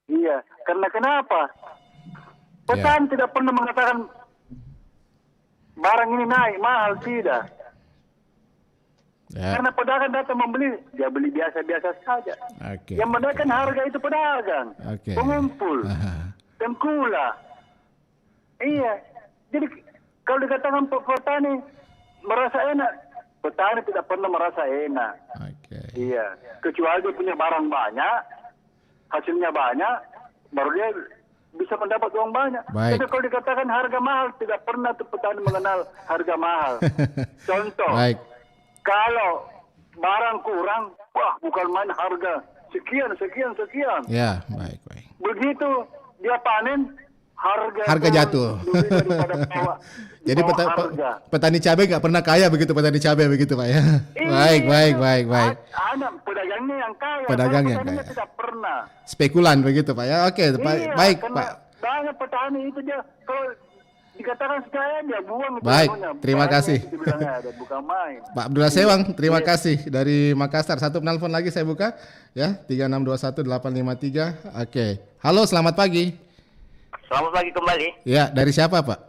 Iya, karena kenapa? Petani tidak pernah mengatakan barang ini naik mahal, tidak. Ya. Karena pedagang datang membeli, dia beli biasa-biasa saja. Oke. Yang menaikkan harga itu pedagang, pengumpul, tengkulak. Iya, jadi kalau dikatakan petani merasa enak, petani tidak pernah merasa enak. Iya, kecuali dia punya barang banyak, hasilnya banyak, baru dia bisa mendapat uang banyak. Tapi kalau dikatakan harga mahal, tidak pernah tuh petani mengenal harga mahal. Contoh. Kalau barang kurang, wah bukan main harga sekian. Ya, baik. Begitu dia panen, harga jatuh. Jadi petani cabai nggak pernah kaya begitu, petani cabai begitu Pak ya. Baik. Ada pedagangnya yang kaya, pedagangnya tidak pernah. Spekulan begitu Pak ya. Oke, baik Pak. banyak petani itu dia kalau dikatakan sekalian dia buang itu Baik, anunya. terima Banyak kasih. itu dibilangnya ada, bukan main. Pak Abdullah Sewang, terima kasih dari Makassar. Satu penelpon lagi saya buka ya, 3621853. Oke. Halo, selamat pagi. Selamat pagi kembali. Ya, dari siapa, Pak?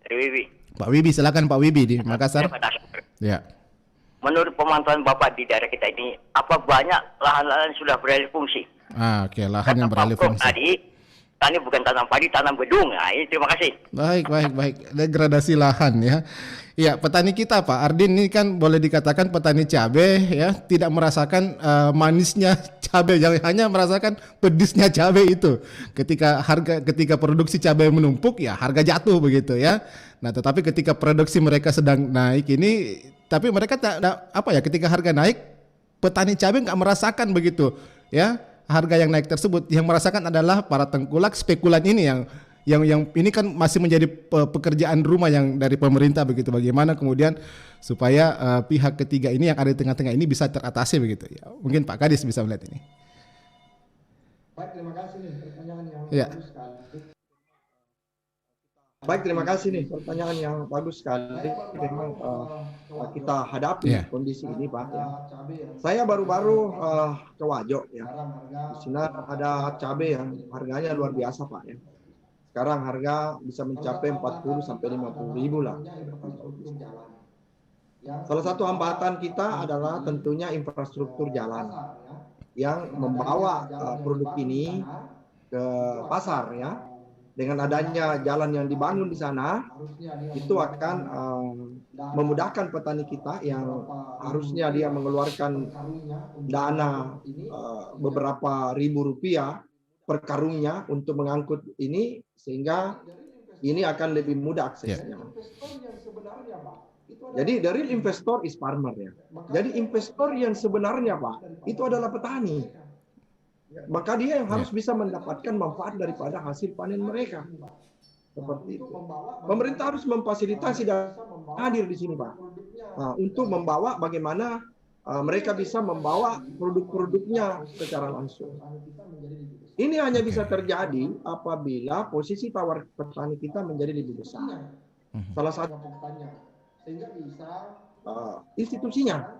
Dari Wibi. Pak Wibi, silakan Pak Wibi di Makassar. Ya. Menurut pemantauan Bapak di daerah kita ini, apa banyak lahan-lahan yang sudah beralih fungsi? Oke, lahan yang beralih Pak Prof fungsi. tadi, tani bukan tanam padi, tanam gedung. Nah, ini terima kasih. Baik. Degradasi lahan ya. Ya, petani kita Pak Ardin ini kan boleh dikatakan petani cabai ya, tidak merasakan manisnya cabai, yang hanya merasakan pedisnya cabai itu. Ketika produksi cabai menumpuk ya harga jatuh begitu ya. Nah, tetapi ketika produksi mereka sedang naik ini, tapi mereka ketika harga naik, petani cabai nggak merasakan begitu ya. Harga yang naik tersebut, yang merasakan adalah para tengkulak spekulan ini yang ini kan masih menjadi pekerjaan rumah yang dari pemerintah begitu. Bagaimana kemudian supaya pihak ketiga ini yang ada di tengah-tengah ini bisa teratasi begitu ya. Mungkin Pak Kadis bisa melihat ini. Baik, terima kasih nih pertanyaan yang Ya. bagus sekali. Baik, terima kasih nih pertanyaan yang bagus sekali. Memang kita hadapi kondisi ini, Pak. Ya. Saya baru-baru ke Wajo ya. Di sini ada cabai yang harganya luar biasa, Pak ya. Sekarang harga bisa mencapai 40 sampai 50 ribu lah. Salah satu hambatan kita adalah tentunya infrastruktur jalan yang membawa produk ini ke pasar ya. Dengan adanya jalan yang dibangun di sana, itu akan memudahkan petani kita yang harusnya dia mengeluarkan dana beberapa ribu rupiah per karungnya untuk mengangkut ini, sehingga ini akan lebih mudah aksesnya. Jadi dari investor is farmer ya. Jadi investor yang sebenarnya Pak, itu adalah petani. Maka dia yang harus bisa mendapatkan manfaat daripada hasil panen mereka. Seperti itu. Pemerintah harus memfasilitasi dan hadir di sini, Pak. Nah, untuk membawa bagaimana mereka bisa membawa produk-produknya secara langsung. Ini hanya bisa terjadi apabila posisi tawar petani kita menjadi lebih besar. Salah satu sehingga bisa institusinya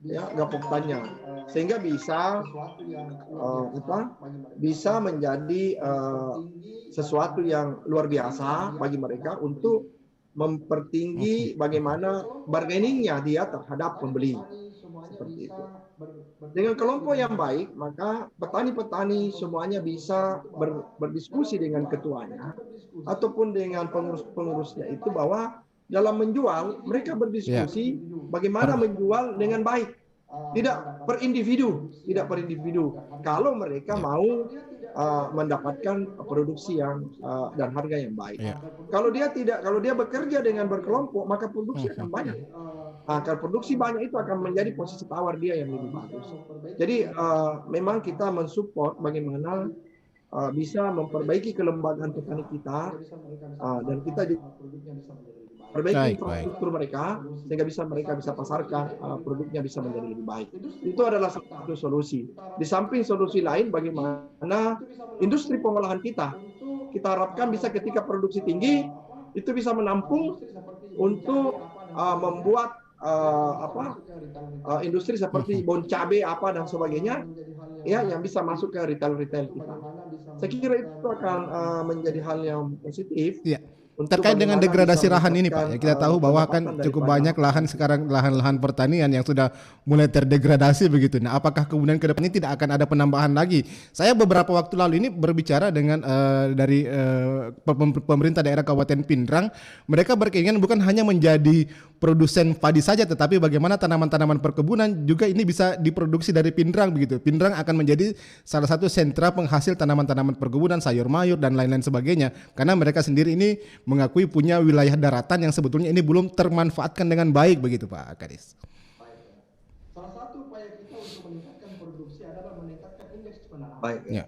ya gapok tanya sehingga bisa bisa menjadi sesuatu yang luar biasa bagi mereka untuk mempertinggi bagaimana bargainingnya dia terhadap pembeli seperti itu. Dengan kelompok yang baik, maka petani-petani semuanya bisa berdiskusi dengan ketuanya ataupun dengan pengurus-pengurusnya itu bahwa dalam menjual, mereka berdiskusi bagaimana menjual dengan baik. Tidak per individu. Kalau mereka mau mendapatkan produksi yang dan harga yang baik. Kalau dia bekerja dengan berkelompok, maka produksi akan banyak. Kalau produksi banyak itu akan menjadi posisi tawar dia yang lebih bagus. Jadi memang kita mensupport bagaimana bisa memperbaiki kelembagaan petani kita dan kita juga perbaiki infrastruktur mereka sehingga mereka bisa pasarkan produknya bisa menjadi lebih baik. Itu adalah satu solusi. Di samping solusi lain, bagaimana industri pengolahan kita harapkan bisa ketika produksi tinggi itu bisa menampung untuk membuat industri seperti bon cabai dan sebagainya ya yang bisa masuk ke retail kita. Saya kira itu akan menjadi hal yang positif. Terkait dengan degradasi lahan ini Pak, ya, kita tahu bahwa kan cukup banyak lahan sekarang, lahan-lahan pertanian yang sudah mulai terdegradasi begitu. Nah, apakah kemudian ke depan ini tidak akan ada penambahan lagi? Saya beberapa waktu lalu ini berbicara dengan dari pemerintah daerah Kabupaten Pindrang. Mereka berkeinginan bukan hanya menjadi produsen padi saja, tetapi bagaimana tanaman-tanaman perkebunan juga ini bisa diproduksi dari Pindrang begitu. Pindrang akan menjadi salah satu sentra penghasil tanaman-tanaman perkebunan, sayur mayur dan lain-lain sebagainya. Karena mereka sendiri ini mengakui punya wilayah daratan yang sebetulnya ini belum termanfaatkan dengan baik begitu Pak Kadis. Salah satu upaya kita untuk meningkatkan produksi adalah meningkatkan indeks penanaman. Baik. Ya.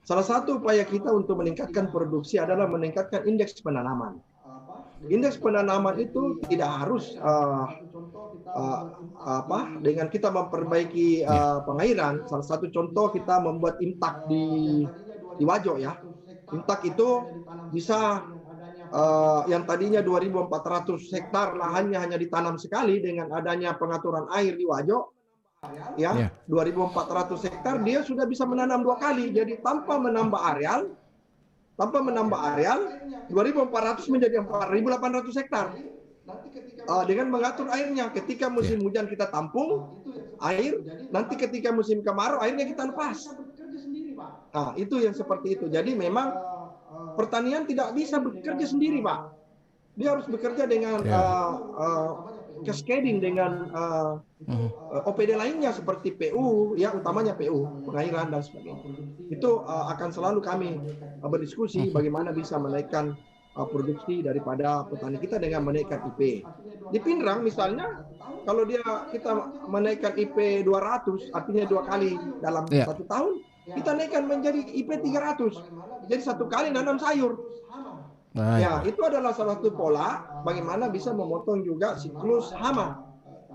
Salah satu upaya kita untuk meningkatkan produksi adalah meningkatkan indeks penanaman. Indeks penanaman itu tidak harus dengan kita memperbaiki pengairan. Salah satu contoh kita membuat imtak di Wajo ya. Intak itu bisa yang tadinya 2.400 hektar lahannya hanya ditanam sekali, dengan adanya pengaturan air di Wajo, ya, 2.400 hektar dia sudah bisa menanam 2 kali. Jadi tanpa menambah areal 2.400 menjadi 4.800 hektar. Dengan mengatur airnya, ketika musim hujan kita tampung air, nanti ketika musim kemarau airnya kita lepas. Nah, itu yang seperti itu. Jadi memang pertanian tidak bisa bekerja sendiri, Pak. Dia harus bekerja dengan cascading, dengan OPD lainnya seperti PU, ya utamanya PU, pengairan dan sebagainya. Itu akan selalu kami berdiskusi bagaimana bisa menaikkan produksi daripada petani kita dengan menaikkan IP. Di Pinrang misalnya, kalau kita menaikkan IP 200, artinya 2 kali dalam 1 tahun, kita naikkan menjadi IP 300. Jadi 1 kali nanam sayur. Ya, itu adalah salah satu pola bagaimana bisa memotong juga siklus hama.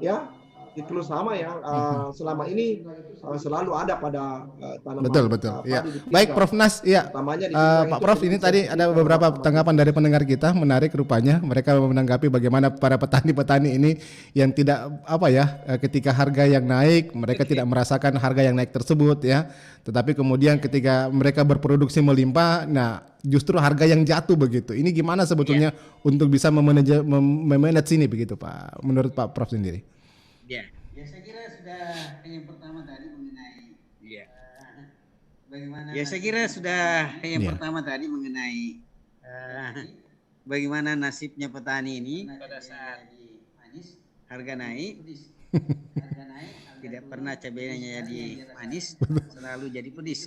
Ya, siklus hama yang selama ini selalu ada pada tanaman. Betul. Ya. Baik, Prof Nas. Ya. Pak Prof, ini tadi ada beberapa tanggapan dari pendengar kita, menarik rupanya. Mereka menanggapi bagaimana para petani-petani ini yang tidak ketika harga yang naik, mereka tidak merasakan harga yang naik tersebut, ya. Tetapi kemudian ketika mereka berproduksi melimpah, nah justru harga yang jatuh begitu. Ini gimana sebetulnya untuk bisa memanage ini begitu, Pak? menurut Pak Prof sendiri? Ya, saya kira sudah yang pertama tadi mengenai pertama tadi mengenai bagaimana nasibnya petani ini pada saat harga naik. Tidak pernah cabainya jadi manis, selalu jadi pedis.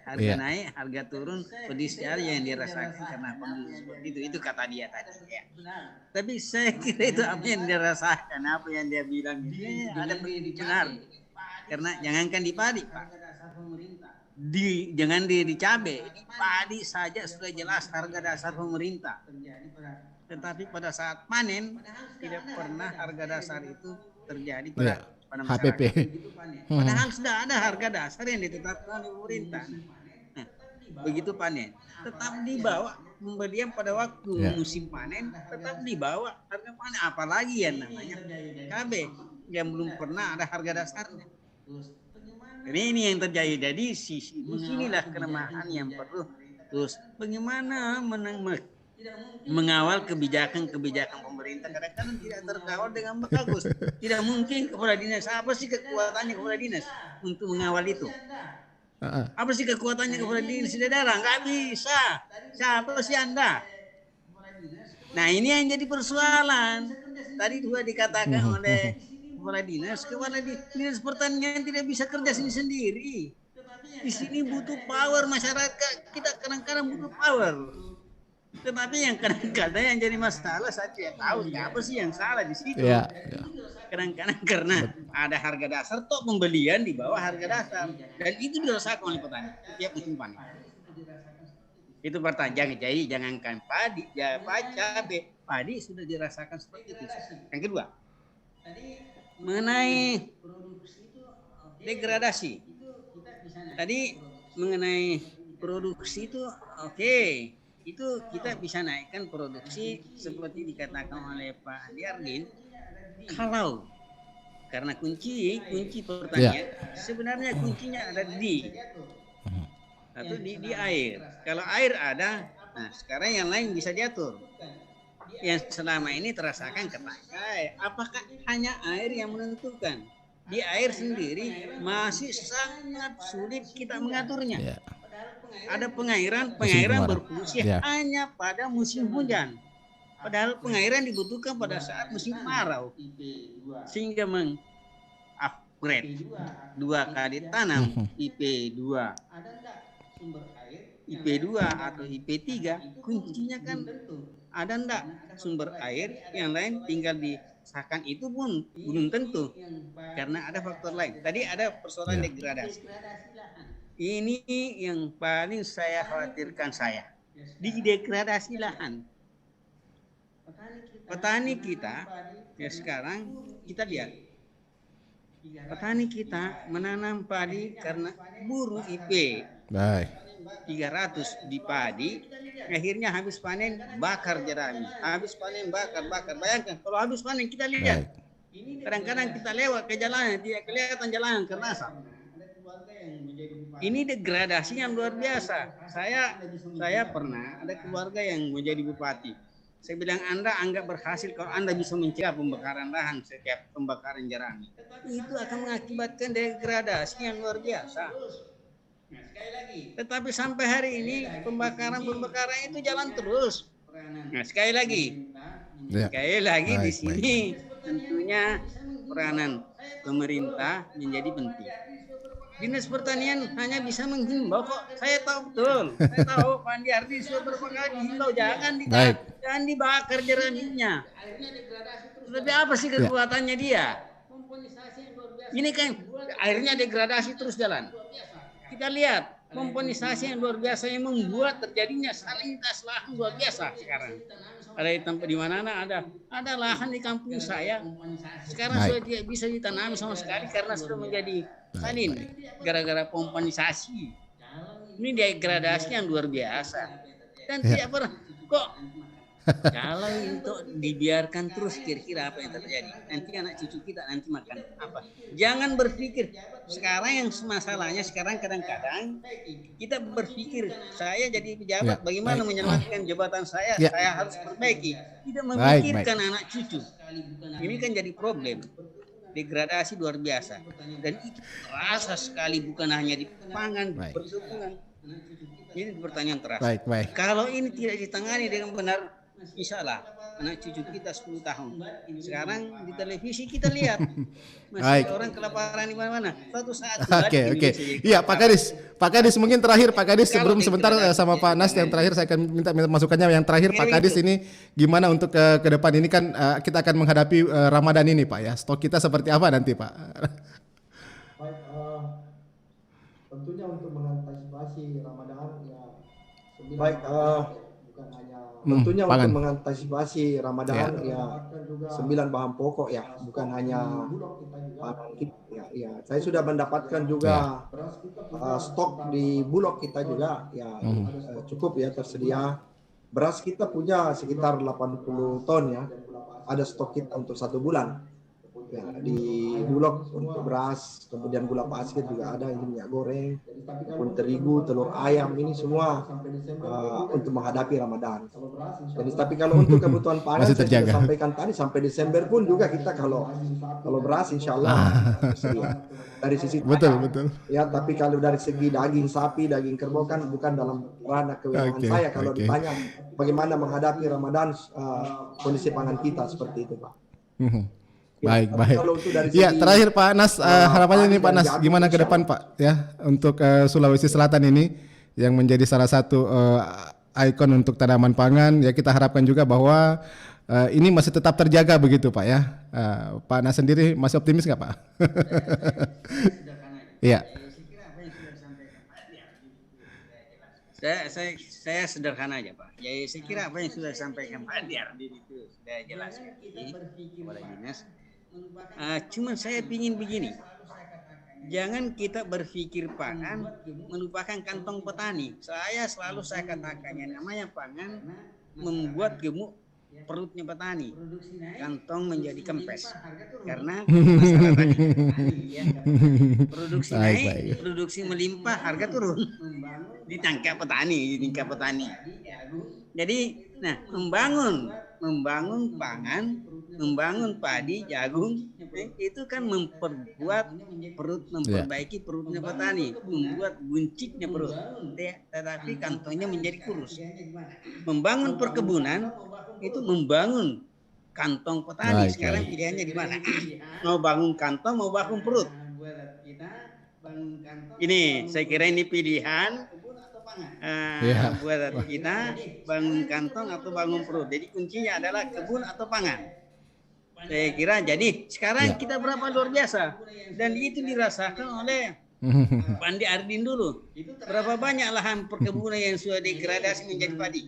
Harga naik, harga turun, pedis aja yang dirasakan karena kondisi seperti itu. Itu kata dia tadi. Ya. Tapi saya kira itu apa yang dia rasakan, apa yang dia bilang. Ada benar. Karena jangankan di padi, Pak. Jangan di cabai, di padi saja sudah jelas harga dasar pemerintah. Tetapi pada saat panen tidak pernah harga dasar itu terjadi pada HPP. Padahal sudah ada harga dasar yang ditetapkan oleh pemerintah. Nah, begitu panen, tetap dibawa pembelian pada waktu musim panen, tetap dibawa harga panen. Apalagi yang namanya cabai yang belum pernah ada harga dasarnya. Ini yang terjadi. Jadi disinilah kelemahan yang perlu. Terus bagaimana mengawal kebijakan pemerintah, kadang-kadang tidak terkawal dengan bagus. Tidak mungkin kepala dinas, apa sih kekuatannya kepala dinas untuk mengawal itu? Apa sih kekuatannya kepala dinas di daerah? Nggak bisa. Siapa sih Anda? Nah, ini yang jadi persoalan. Tadi juga dikatakan oleh kepala dinas pertanian tidak bisa kerja sendiri. Di sini butuh power masyarakat. Kita kadang-kadang butuh power. Tetapi yang kadang-kadang yang jadi masalah, saya tidak tahu apa sih yang salah di situ. Kadang-kadang karena ada harga dasar, toh pembelian di bawah harga dasar, dan itu dirasakan oleh petani tiap musim panen. Itu pertanyaan. Jadi jangankan padi, cabai, padi sudah dirasakan seperti itu. Yang kedua, mengenai degradasi. Tadi mengenai produksi itu itu kita bisa naikkan produksi seperti dikatakan oleh Pak Andi Argin, kalau karena kunci pertanian sebenarnya kuncinya ada di air. Kalau air ada, nah sekarang yang lain bisa diatur. Yang selama ini terasakan kepakai, apakah hanya air yang menentukan? Di air sendiri masih sangat sulit kita mengaturnya. Ada pengairan berfungsi hanya pada musim hujan. Padahal pengairan dibutuhkan pada saat musim kemarau. Sehingga meng-upgrade 2 kali tanam IP2. IP2 atau IP3 kuncinya kan ada enggak sumber air, yang lain tinggal disahkan, itu pun belum tentu karena ada faktor lain. Tadi ada persoalan degradasi. Ini yang paling saya khawatirkan di degradasi lahan. Petani kita sekarang kita lihat, petani kita menanam padi karena buru IP. 300 di padi, akhirnya habis panen bakar jerami, habis panen bakar. Bayangkan kalau habis panen kita lihat, kadang-kadang kita lewat ke jalanan tidak kelihatan jalanan karena asap. Ini degradasi yang luar biasa. Saya pernah ada keluarga yang menjadi bupati. Saya bilang Anda anggap berhasil kalau Anda bisa mencegah pembakaran lahan setiap pembakaran jerami. Itu akan mengakibatkan degradasi yang luar biasa. Tetapi sampai hari ini pembakaran itu jalan terus. Nah, sekali lagi di sini tentunya peranan pemerintah menjadi penting. Dinas Pertanian hanya bisa menghimbau kok. Saya tahu betul. Saya tahu Pak Andi Ardi sudah berapa kali dihimbau jangan dibakar jeraminya. Tapi apa sih kekuatannya dia? Ini kan akhirnya degradasi terus jalan. Kita lihat komponisasi yang luar biasa yang membuat terjadinya salinitas lahan luar biasa sekarang. Ada di tempat di mana ada lahan di kampung saya sekarang sudah tidak bisa ditanam sama sekali karena sudah menjadi salin gara-gara komponisasi. Ini degradasi yang luar biasa dan tidak pernah kok. Kalau itu dibiarkan terus kira-kira apa yang terjadi? Nanti anak cucu kita nanti makan apa? Jangan berpikir sekarang yang masalahnya sekarang kadang-kadang kita berpikir saya jadi pejabat bagaimana menyelamatkan jabatan saya harus perbaiki. Tidak memikirkan anak cucu. Ini kan jadi problem. Degradasi luar biasa dan itu terasa sekali bukan hanya di pangan, perkebunan. Ini pertanyaan terakhir. Kalau ini tidak ditangani dengan benar, insya Allah anak cucu kita 10 tahun. Sekarang di televisi kita lihat masih orang kelaparan di mana-mana. Suatu saat Oke. Iya Pak Kadis mungkin terakhir Pak Kadis sebelum sebentar sama Pak Nas yang terakhir saya akan minta masukannya yang terakhir Pak Kadis ini gimana untuk ke depan ini kan kita akan menghadapi Ramadan ini Pak ya. Stok kita seperti apa nanti Pak? Baik, tentunya untuk mengantisipasi Ramadan ya tentunya untuk mengantisipasi Ramadan ya 9 bahan pokok ya, bukan hanya saya sudah mendapatkan juga stok di Bulog kita juga ya cukup ya tersedia. Beras kita punya sekitar 80 ton ya, ada stok kita untuk 1 bulan. Ya, di Bulog untuk beras, kemudian gula pasir juga ada, ini minyak goreng, pun terigu, telur ayam, ini semua untuk menghadapi Ramadan. Jadi tapi kalau untuk kebutuhan pangan saya sudah sampaikan tadi sampai Desember pun juga kita kalau beras insya Allah dari sisi betul. Ya tapi kalau dari segi daging sapi, daging kerbau kan bukan dalam ranah kewenangan saya. Kalau ditanya bagaimana menghadapi Ramadan, kondisi pangan kita seperti itu Pak. Baik. Ya terakhir Pak Nas, harapannya ini Pak Nas gimana ke depan Pak ya untuk Sulawesi Selatan ini yang menjadi salah satu ikon untuk tanaman pangan ya, kita harapkan juga bahwa ini masih tetap terjaga begitu Pak ya. Pak Nas sendiri masih optimis nggak Pak? Iya. Saya sederhana aja Pak. Ya saya kira apa yang sudah disampaikan Pak Ardi itu sudah jelas kepada dinas. Cuman saya ingin begini, jangan kita berpikir pangan melupakan kantong petani. Saya katakan yang namanya pangan membuat gemuk perutnya petani, kantong menjadi kempes karena masalah tadi produksi naik, produksi melimpah, harga turun, ditangkap petani. Jadi membangun pangan, membangun padi, jagung itu kan memperbaiki perutnya petani, membuat buncitnya perut, tetapi kantongnya menjadi kurus. Membangun perkebunan itu membangun kantong petani. Sekarang pilihannya di mana? Mau bangun kantong, mau bangun perut. Ini saya kira ini pilihan buat kita, bangun kantong atau bangun perut. Jadi kuncinya adalah kebun atau pangan. Saya kira jadi sekarang kita berapa luar biasa dan itu dirasakan oleh Pak Andi Ardin dulu. Berapa banyak lahan perkebunan yang sudah degradasi menjadi padi,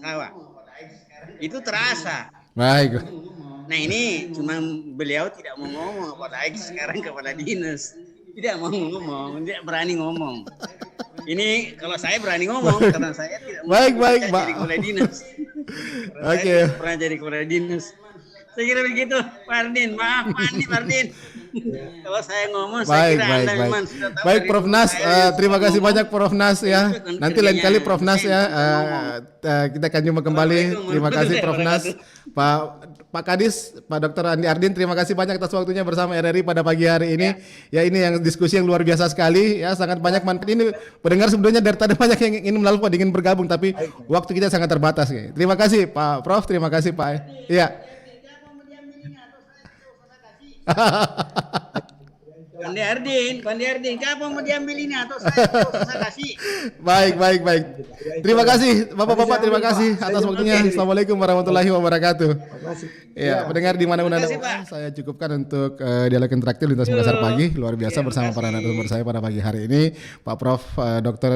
sawah. Itu terasa. Baik. Nah ini cuma beliau tidak mau ngomong, apalagi sekarang kepala dinas tidak mau ngomong, tidak berani ngomong. Ini kalau saya berani ngomong karena saya tidak Baik, jadi Pak. kepala dinas. Karena Oke. saya tidak pernah jadi kepala dinas. Saya kira begitu, Pak Ardin. Maaf, Pak Ardin. Kalau saya ngomong, saya kira Anda memang sudah tahu. Baik, dari Prof dulu Nas, saya terima kasih ngomong. banyak Prof Nas ya. Itu Nanti lain kali Prof Nas ya, saya kita akan jumpa kembali. Assalamualaikum Terima kasih Prof Nas. warahmatullahi Pak Kadis, Pak Dr. Andi Ardin, terima kasih banyak atas waktunya bersama RRI pada pagi hari ini. Ya, ini yang diskusi yang luar biasa sekali ya, sangat banyak manfaat ini. Pendengar sebelumnya dari tadi banyak yang ingin melalui ingin bergabung tapi waktu kita sangat terbatas. Terima kasih Pak Prof, terima kasih Pak. Iya. Pandi Ardin, kapan mau diambil ini atau saya kasih? Baik. Terima kasih Bapak-bapak, terima kasih atas waktunya. Assalamualaikum warahmatullahi wabarakatuh. Ya, pendengar di mana-mana Terima kasih, Pak. saya cukupkan untuk dialog interaktif lintas Makassar pagi luar biasa bersama para narasumber saya pada pagi hari ini, Pak Prof Dr.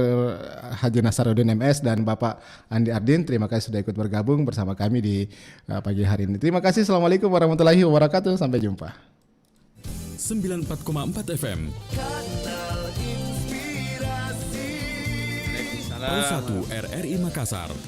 Haji Nasaruddin MS dan Bapak Andi Ardin. Terima kasih sudah ikut bergabung bersama kami di pagi hari ini. Terima kasih. Assalamualaikum warahmatullahi wabarakatuh. Sampai jumpa. 94,4 FM. Kanal Inspirasi. Pro 1 RRI Makassar.